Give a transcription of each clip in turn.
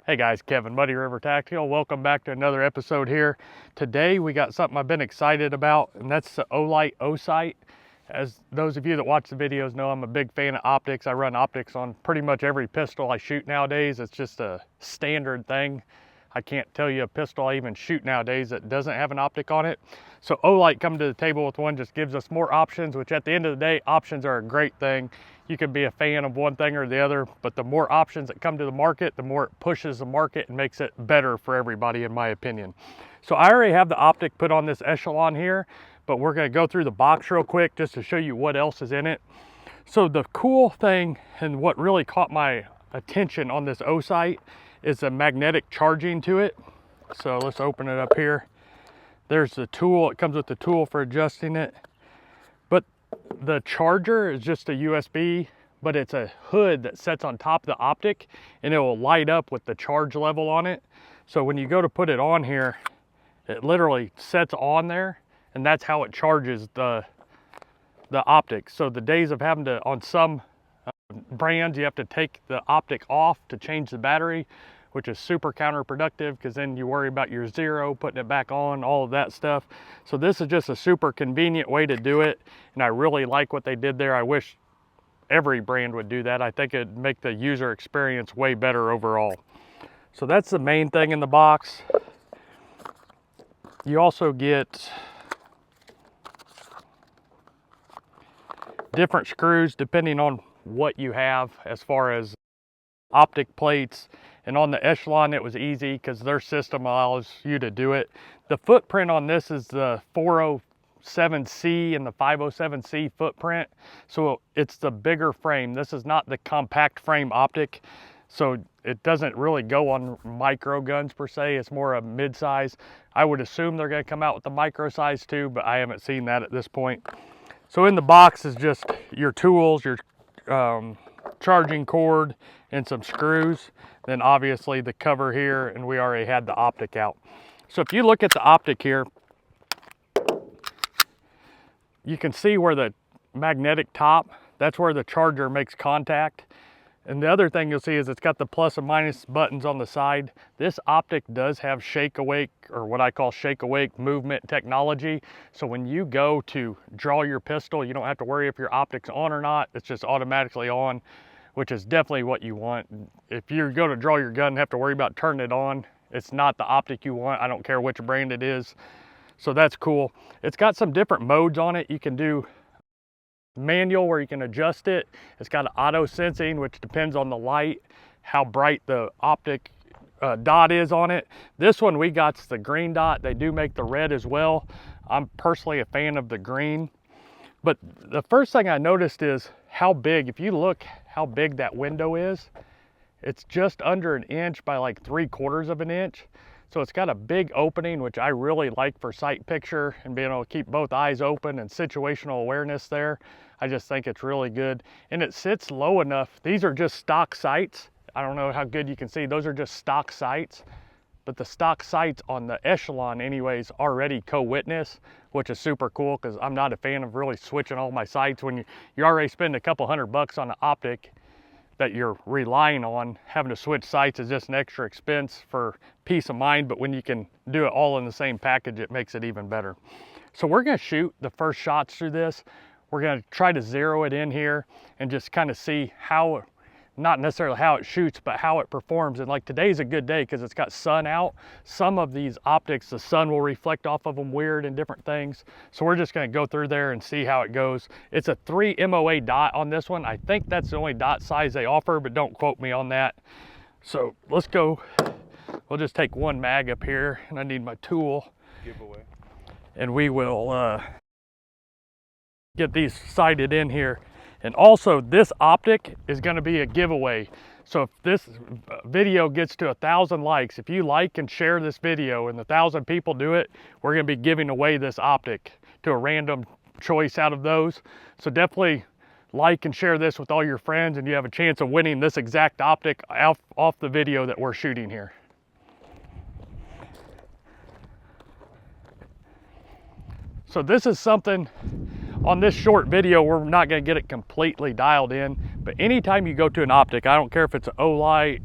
Hey guys, Kevin, Muddy River Tactical. Welcome back to another episode here. Today we got something I've been excited about, and that's the Olight Osight. As those of you that watch the videos know, I'm a big fan of optics. I run optics on pretty much every pistol I shoot nowadays. It's just a standard thing. I can't tell you a pistol I even shoot nowadays that doesn't have an optic on it. So Olight coming to the table with one just gives us more options, which at the end of the day, options are a great thing. You can be a fan of one thing or the other, but the more options that come to the market, the more it pushes the market and makes it better for everybody, in my opinion. So I already have the optic put on this echelon here, but we're gonna go through the box real quick just to show you what else is in it. So the cool thing and what really caught my attention on this Osight is the magnetic charging to it. So let's open it up here. There's the tool. It comes with the tool for adjusting it. But the charger is just a USB, but it's a hood that sits on top of the optic and it will light up with the charge level on it. So when you go to put it on here, it literally sets on there, and that's how it charges the optic. So the days of having to, on some brands, you have to take the optic off to change the battery, which is super counterproductive because then you worry about your zero, putting it back on, all of that stuff. So this is just a super convenient way to do it, and I really like what they did there. I wish every brand would do that. I think it'd make the user experience way better overall. So that's the main thing in the box. You also get different screws depending on what you have as far as optic plates. And on the echelon it was easy because their system allows you to do it. The footprint on this is the 407C and the 507C footprint, so it's the bigger frame. This is not the compact frame optic, so it doesn't really go on micro guns per se. It's more a mid-size. I would assume they're going to come out with the micro size too, but I haven't seen that at this point. So in the box is just your tools, your charging cord, and some screws. Then obviously the cover here, and we already had the optic out. So if you look at the optic here, you can see where the magnetic top, that's where the charger makes contact. And the other thing you'll see is it's got the plus and minus buttons on the side. This optic does have shake awake, or what I call shake awake movement technology. So when you go to draw your pistol, you don't have to worry if your optic's on or not. It's just automatically on, which is definitely what you want. If you go to draw your gun and have to worry about turning it on, it's not the optic you want. I don't care which brand it is. So that's cool. It's got some different modes on it. You can do manual where you can adjust it. It's got an auto sensing, which depends on the light, how bright the optic dot is on it. This one we got's the green dot. They do make the red as well. I'm personally a fan of the green. But the first thing I noticed is how big, if you look how big that window is, it's just under an inch by like 3/4 of an inch. So it's got a big opening, which I really like for sight picture and being able to keep both eyes open and situational awareness there. I just think it's really good. And it sits low enough. These are just stock sights. I don't know how good you can see. Those are just stock sights. But the stock sights on the echelon anyways already co-witness, which is super cool because I'm not a fan of really switching all my sights. When you already spend a couple $100 on an optic that you're relying on, having to switch sights is just an extra expense for peace of mind. But when you can do it all in the same package, it makes it even better. So we're gonna shoot the first shots through this. We're gonna try to zero it in here and just kind of see how, not necessarily how it shoots, but how it performs. And like today's a good day because it's got sun out. Some of these optics, the sun will reflect off of them weird and different things. So we're just gonna go through there and see how it goes. It's a 3 MOA dot on this one. I think that's the only dot size they offer, but don't quote me on that. So let's go. We'll just take one mag up here, and I need my tool. Giveaway. And we will get these sighted in here. And also this optic is going to be a giveaway. So if this video gets to 1,000 likes, if you like and share this video and 1,000 people do it, we're going to be giving away this optic to a random choice out of those. So definitely like and share this with all your friends, and you have a chance of winning this exact optic off the video that we're shooting here. So this is something on this short video, we're not going to get it completely dialed in, but anytime you go to an optic, I don't care if it's an Olight,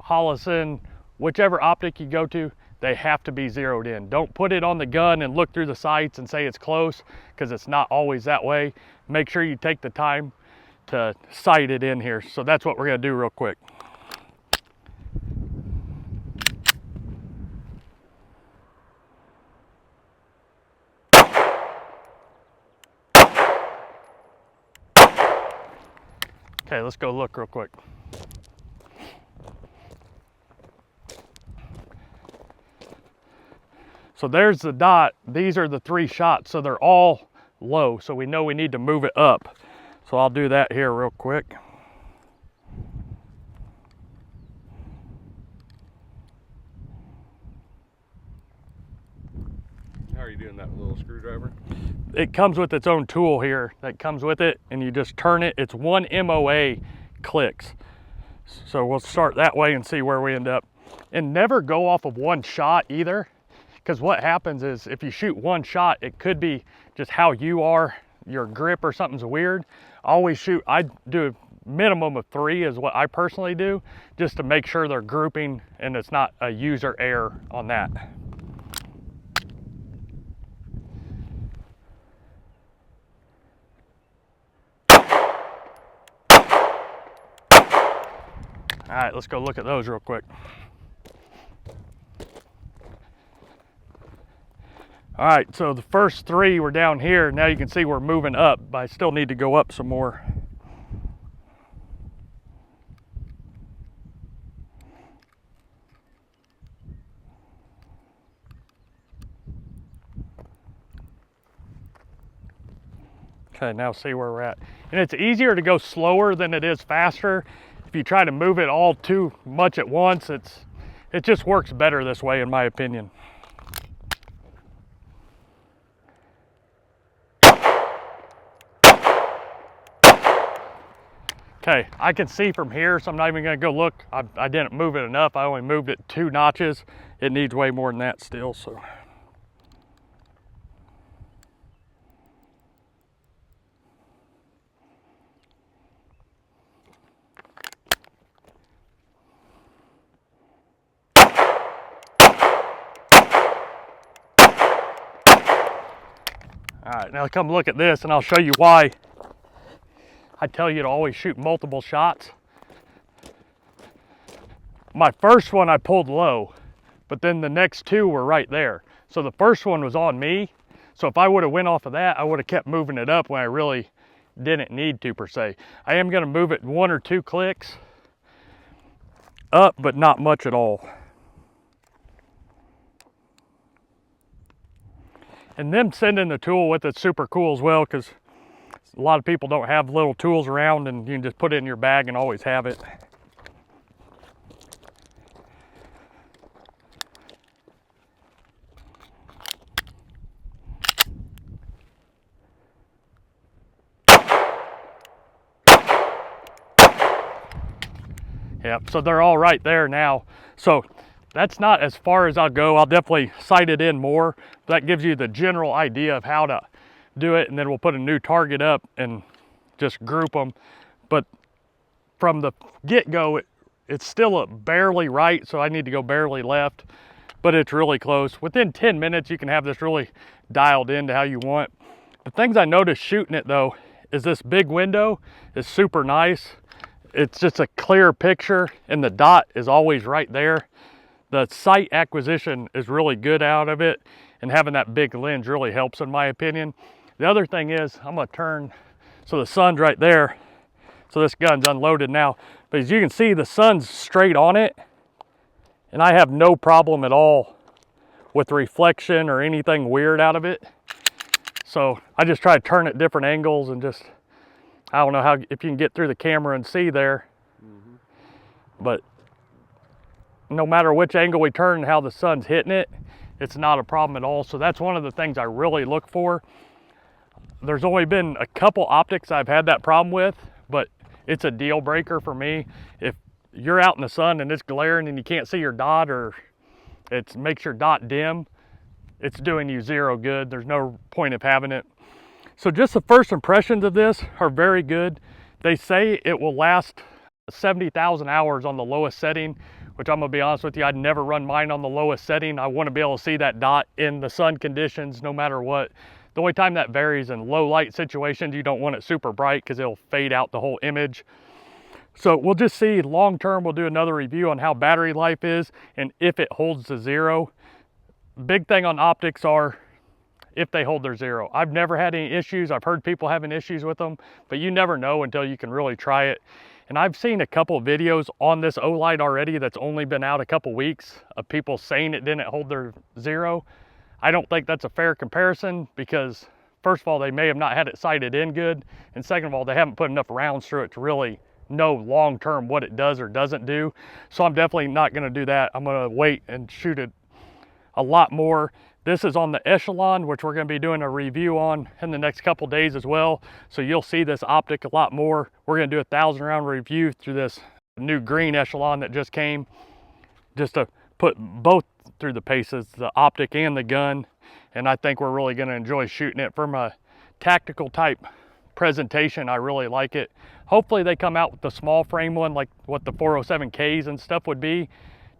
Holosun, whichever optic you go to, they have to be zeroed in. Don't put it on the gun and look through the sights and say it's close, because it's not always that way. Make sure you take the time to sight it in here. So that's what we're gonna do real quick. Okay, let's go look real quick. So there's the dot. These are the 3 shots, so they're all low. So we know we need to move it up. So I'll do that here real quick. How are you doing that with a little screwdriver? It comes with its own tool here that comes with it, and you just turn it. It's 1 MOA clicks. So we'll start that way and see where we end up. And never go off of 1 shot either, because what happens is if you shoot 1 shot, it could be just how you are, your grip or something's weird. I do a minimum of 3 is what I personally do, just to make sure they're grouping and it's not a user error on that. All right, let's go look at those real quick. All right, so the first 3 were down here. Now you can see we're moving up, but I still need to go up some more. Okay, now see where we're at. And it's easier to go slower than it is faster. If you try to move it all too much at once, it just works better this way, in my opinion. Okay, I can see from here, so I'm not even gonna go look. I didn't move it enough. I only moved it 2 notches. It needs way more than that still, so. All right, now come look at this and I'll show you why I tell you to always shoot multiple shots. My first one I pulled low, but then the next 2 were right there. So the first one was on me. So if I would have went off of that, I would have kept moving it up when I really didn't need to per se. I am gonna move it 1 or 2 clicks up, but not much at all. And them sending the tool with it's super cool as well, because a lot of people don't have little tools around and you can just put it in your bag and always have it. Yep, so they're all right there now. So that's not as far as I'll go. I'll definitely sight it in more. That gives you the general idea of how to do it, and then we'll put a new target up and just group them. But from the get-go, it's still barely right, so I need to go barely left, but it's really close. Within 10 minutes, you can have this really dialed into how you want. The things I noticed shooting it though, is this big window is super nice. It's just a clear picture and the dot is always right there. The sight acquisition is really good out of it, and having that big lens really helps in my opinion. The other thing is, I'm gonna turn, so the sun's right there. So this gun's unloaded now, but as you can see, the sun's straight on it, and I have no problem at all with reflection or anything weird out of it. So I just try to turn at different angles and just, I don't know if you can get through the camera and see there, but no matter which angle we turn and how the sun's hitting it, it's not a problem at all. So that's one of the things I really look for. There's only been a couple optics I've had that problem with, but it's a deal breaker for me. If you're out in the sun and it's glaring and you can't see your dot, or it makes your dot dim, it's doing you zero good. There's no point of having it. So just the first impressions of this are very good. They say it will last 70,000 hours on the lowest setting, which I'm gonna be honest with you, I'd never run mine on the lowest setting. I wanna be able to see that dot in the sun conditions no matter what. The only time that varies in low light situations, you don't want it super bright because it'll fade out the whole image. So we'll just see long term. We'll do another review on how battery life is and if it holds to 0. Big thing on optics are if they hold their 0. I've never had any issues. I've heard people having issues with them, but you never know until you can really try it. And I've seen a couple of videos on this Olight already that's only been out a couple weeks of people saying it didn't hold their 0. I don't think that's a fair comparison because first of all, they may have not had it sighted in good. And second of all, they haven't put enough rounds through it to really know long-term what it does or doesn't do. So I'm definitely not gonna do that. I'm gonna wait and shoot it a lot more. This is on the Echelon, which we're gonna be doing a review on in the next couple days as well. So you'll see this optic a lot more. We're gonna do a 1,000-round review through this new green Echelon that just came, just to put both through the paces, the optic and the gun. And I think we're really gonna enjoy shooting it. From a tactical type presentation, I really like it. Hopefully they come out with the small frame one like what the 407Ks and stuff would be,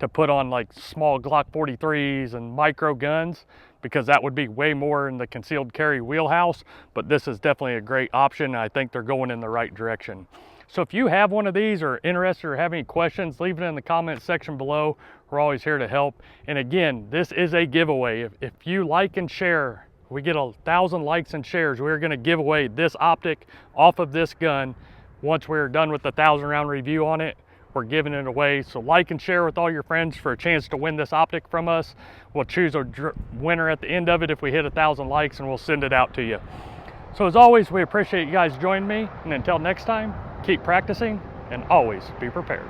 to put on like small Glock 43s and micro guns, because that would be way more in the concealed carry wheelhouse. But this is definitely a great option, and I think they're going in the right direction. So if you have one of these or interested or have any questions, leave it in the comments section below. We're always here to help. And again, this is a giveaway. If you like and share, we get 1,000 likes and shares, we're gonna give away this optic off of this gun. Once we're done with the 1,000-round review on it, we're giving it away. So like and share with all your friends for a chance to win this optic from us. We'll choose a winner at the end of it if we hit 1,000 likes, and we'll send it out to you. So as always, we appreciate you guys joining me. And until next time, keep practicing and always be prepared.